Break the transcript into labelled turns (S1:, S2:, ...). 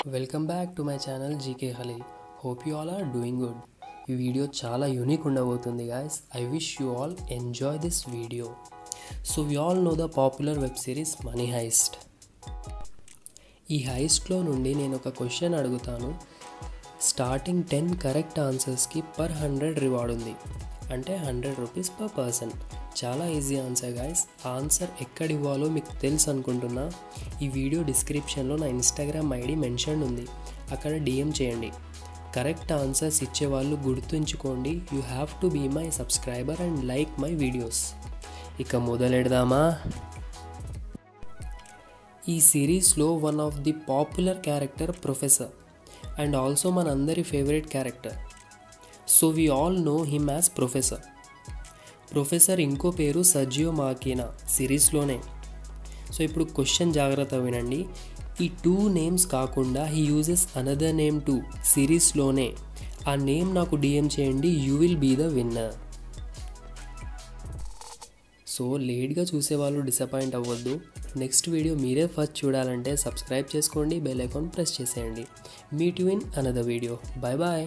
S1: Welcome back to my channel GK Khaleel. Hope you all are doing good. ఈ video చాలా unique ఉండబోతుంది guys. I wish you all enjoy this video. So we all know the popular web series money heist. ఈ హైస్ట్లో నుండి నేను ఒక question అడుగుతాను. Starting 10 correct ఆన్సర్స్కి పర్ 100 రివార్డ్ ఉంది, అంటే 100 రూపీస్ పర్ పర్సన్. చాలా ఈజీ ఆన్సర్ గాయస్. ఆన్సర్ ఎక్కడ ఇవ్వాలో మీకు తెలుసు అనుకుంటున్నా. ఈ వీడియో డిస్క్రిప్షన్లో నా ఇన్స్టాగ్రామ్ ఐడి మెన్షన్ ఉంది, అక్కడ డిఎం చేయండి. కరెక్ట్ ఆన్సర్స్ ఇచ్చేవాళ్ళు గుర్తుంచుకోండి, you have to be my subscriber and like my videos. ఇక మొదలెడదామా? ఈ సిరీస్లో one of the popular character professor and also మనందరి favourite character. So we all know him as professor. Professor ఇంకో పేరు సర్జియో మాకినా సిరీస్లోనే. సో ఇప్పుడు క్వశ్చన్ జాగ్రత్త వినండి. ఈ 2 నేమ్స్ కాకుండా he uses another name to సిరీస్లోనే. ఆ నేమ్ నాకు డిఎం చేయండి, you will be the winner. So లేట్గా చూసేవాళ్ళు డిసప్పాయింట్ అవ్వద్దు. నెక్స్ట్ వీడియో మీరే ఫస్ట్ చూడాలంటే సబ్స్క్రైబ్ చేసుకోండి, బెల్ ఐకాన్ ప్రెస్ చేసేయండి. Meet you in another video. Bye bye.